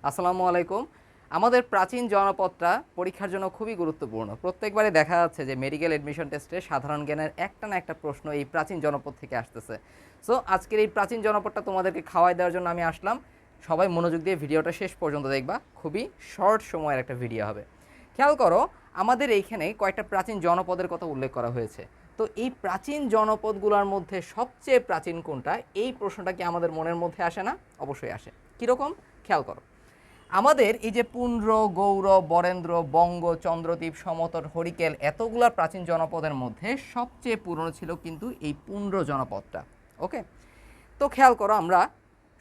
আসসালামু আলাইকুম। আমাদের প্রাচীন জনপদটা পরীক্ষার জন্য খুবই গুরুত্বপূর্ণ। প্রত্যেকবারে দেখা যাচ্ছে যে মেডিকেল এডমিশন টেস্টে সাধারণ জ্ঞানের একটা না একটা প্রশ্ন এই প্রাচীন জনপদ থেকে আসতেছে। সো আজকের এই প্রাচীন জনপদটা তোমাদেরকে খাওয়াই দেওয়ার জন্য আমি আসলাম। সবাই মনোযোগ দিয়ে ভিডিওটা শেষ পর্যন্ত দেখবা, খুবই শর্ট সময়ের একটা ভিডিও হবে। খেয়াল করো, আমাদের এইখানে কয়েকটা প্রাচীন জনপদের কথা উল্লেখ করা হয়েছে। তো এই প্রাচীন জনপদগুলোর মধ্যে সবচেয়ে প্রাচীন কোনটা, এই প্রশ্নটা কি আমাদের মনের মধ্যে আসে না? অবশ্যই আসে। কীরকম? খেয়াল করো, আমাদের এই যে পুন্ড্র, গৌড়, বরেন্দ্র, বঙ্গ, চন্দ্রদ্বীপ, সমতট, হরিকেল এতগুলা প্রাচীন জনপদের মধ্যে সবচেয়ে পুরনো ছিল কিন্তু এই পুন্ড্র জনপদটা। ওকে, তো খেয়াল করো, আমরা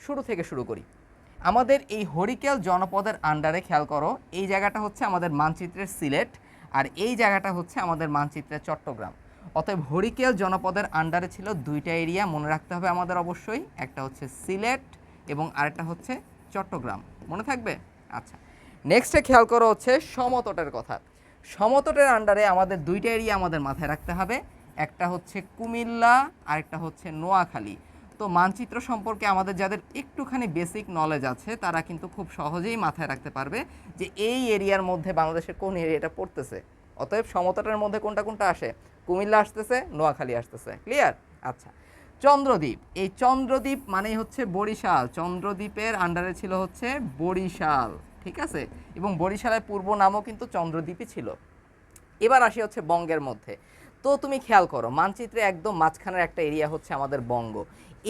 শুরু থেকে শুরু করি। আমাদের এই হরিকেল জনপদের আন্ডারে খেয়াল করো, এই জায়গাটা হচ্ছে আমাদের মানচিত্রের সিলেট, আর এই জায়গাটা হচ্ছে আমাদের মানচিত্রের চট্টগ্রাম। অতএব হরিকেল জনপদের আন্ডারে ছিল দুইটা এরিয়া, মনে রাখতে হবে আমাদের অবশ্যই। একটা হচ্ছে সিলেট এবং আরেকটা হচ্ছে চট্টগ্রাম, মনে থাকবে? আচ্ছা, নেক্সটে খেয়াল করো হচ্ছে সমতটের কথা। সমতটের আন্ডারে আমাদের দুইটা এরিয়া আমাদের মাথায় রাখতে হবে, একটা হচ্ছে কুমিল্লা আর একটা হচ্ছে নোয়াখালী। তো মানচিত্র সম্পর্কে আমাদের যাদের একটুখানি বেসিক নলেজ আছে তারা কিন্তু খুব সহজেই মাথায় রাখতে পারবে যে এই এরিয়ার মধ্যে বাংলাদেশের কোন এরিয়াটা পড়তেছে। অতএব সমতটের মধ্যে কোনটা কোনটা আসে? কুমিল্লা আসতেছে, নোয়াখালী আসতেছে। ক্লিয়ার? আচ্ছা, চন্দ্রদ্বীপ, এই চন্দ্রদ্বীপ মানেই হচ্ছে বরিশাল। চন্দ্রদ্বীপের আন্ডারে ছিল হচ্ছে বরিশাল, ঠিক আছে? এবং বরিশালের পূর্ব নামও কিন্তু চন্দ্রদ্বীপই ছিল। এবার আসি হচ্ছে বঙ্গের মধ্যে। তো তুমি খেয়াল করো, মানচিত্রে একদম মাঝখানের একটা এরিয়া হচ্ছে আমাদের বঙ্গ।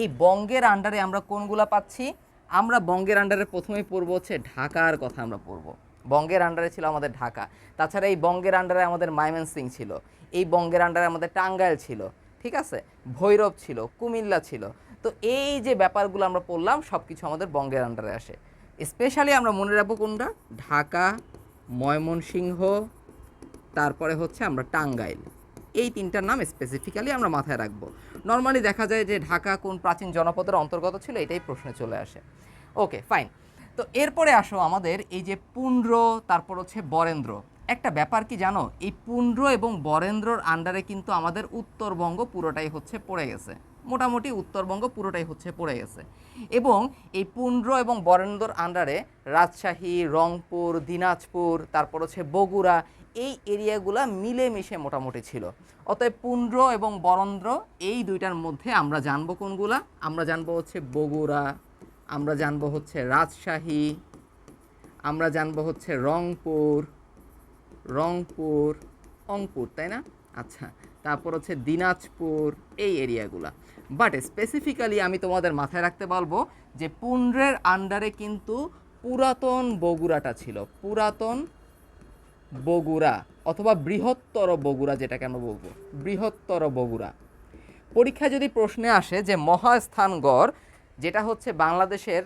এই বঙ্গের আন্ডারে আমরা কোনগুলা পাচ্ছি? আমরা বঙ্গের আন্ডারে প্রথমেই পড়বো হচ্ছে ঢাকার কথা আমরা পড়বো। বঙ্গের আন্ডারে ছিল আমাদের ঢাকা। তাছাড়া এই বঙ্গের আন্ডারে আমাদের ময়মনসিংহ ছিল, এই বঙ্গের আন্ডারে আমাদের টাঙ্গাইল ছিল, ঠিক আছে, ভৈরব ছিল, কুমিল্লা ছিল। তো এই যে ব্যাপারগুলো আমরা পড়লাম সব কিছু আমাদের বঙ্গের আন্ডারে আসে। স্পেশালি আমরা মনে রাখবো কোনটা? ঢাকা, ময়মনসিংহ, তারপরে হচ্ছে আমরা টাঙ্গাইল। এই তিনটার নাম স্পেসিফিক্যালি আমরা মাথায় রাখবো। নর্মালি দেখা যায় যে ঢাকা কোন প্রাচীন জনপদের অন্তর্গত ছিল, এটাই প্রশ্নে চলে আসে। ওকে, ফাইন। তো এরপরে আসো আমাদের এই যে পুন্ড্র, তারপর হচ্ছে বরেন্দ্র। একটা ব্যাপার কি জানো, এই পুন্ড্র এবং বরেন্দ্রর আন্ডারে কিন্তু আমাদের উত্তরবঙ্গ পুরোটাই হচ্ছে পড়ে গেছে। মোটামুটি উত্তরবঙ্গ পুরোটাই হচ্ছে পড়ে গেছে। এবং এই পুন্ড্র এবং বরেন্দ্রর আন্ডারে রাজশাহী, রংপুর, দিনাজপুর, তারপর হচ্ছে বগুড়া, এই এরিয়াগুলো মিলেমিশে মোটামুটি ছিল। অতএব পুন্ড্র এবং বরেন্দ্র এই দুইটার মধ্যে আমরা জানবো কোনগুলা? আমরা জানবো হচ্ছে বগুড়া, আমরা জানবো হচ্ছে রাজশাহী, আমরা জানবো হচ্ছে রংপুর, রংপুর রংপুর, তাই না? আচ্ছা, তারপর হচ্ছে দিনাজপুর, এই এরিয়াগুলা। বাট স্পেসিফিক্যালি আমি তোমাদের মাথায় রাখতে বলবো যে পুন্ড্রের আন্ডারে কিন্তু পুরাতন বগুড়াটা ছিল। পুরাতন বগুড়া অথবা বৃহত্তর বগুড়া, যেটাকে আমরা বলবো বৃহত্তর বগুড়া। পরীক্ষায় যদি প্রশ্নে আসে যে মহাস্থানগড়, যেটা হচ্ছে বাংলাদেশের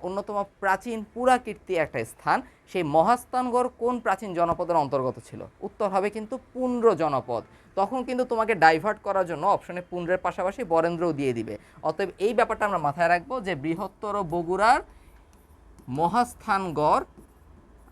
অন্যতম প্রাচীন পুরাকীর্তি একটা স্থান, সেই মহাস্থানগড় কোন প্রাচীন জনপদের অন্তর্গত ছিল? উত্তর হবে কিন্তু পুন্ড্র জনপদ। তখন কিন্তু তোমাকে ডাইভার্ট করার জন্য অপশনে পুন্ড্রের পাশাপাশি বরেন্দ্রও দিয়ে দিবে। অতএব এই ব্যাপারটা আমরা মাথায় রাখবো যে বৃহত্তর বগুড়ার মহাস্থানগড়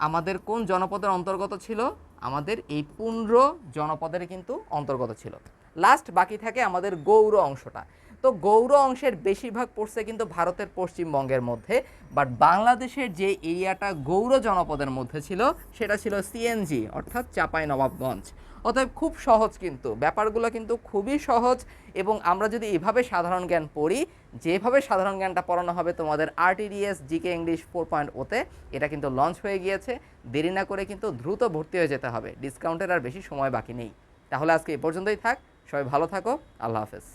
আমাদের কোন জনপদের অন্তর্গত ছিল? আমাদের এই পুন্ড্র জনপদের কিন্তু অন্তর্গত ছিল। লাস্ট বাকি থাকে আমাদের গৌড় অংশটা। তো গৌড় অংশের বেশিরভাগ পড়ছে কিন্তু ভারতের পশ্চিমবঙ্গের মধ্যে, বাট বাংলাদেশের যে এরিয়াটা গৌড় জনপদের মধ্যে ছিল সেটা ছিল সিএনজি, অর্থাৎ চাঁপাইনবাবগঞ্জ। অতএব খুব সহজ, কিন্তু ব্যাপারগুলো কিন্তু খুবই সহজ। এবং আমরা যদি এভাবে সাধারণ জ্ঞান পড়ি, যেভাবে সাধারণ জ্ঞানটা পড়ানো হবে তোমাদের আরটিডিএস জিকে ইংলিশ 4.0-তে, এটা কিন্তু লঞ্চ হয়ে গিয়েছে। দেরি না করে কিন্তু দ্রুত ভর্তি হয়ে যেতে হবে, ডিসকাউন্টের আর বেশি সময় বাকি নেই। তাহলে আজকে এই পর্যন্তই থাক, সবাই ভালো থাকো, আল্লাহ হাফেজ।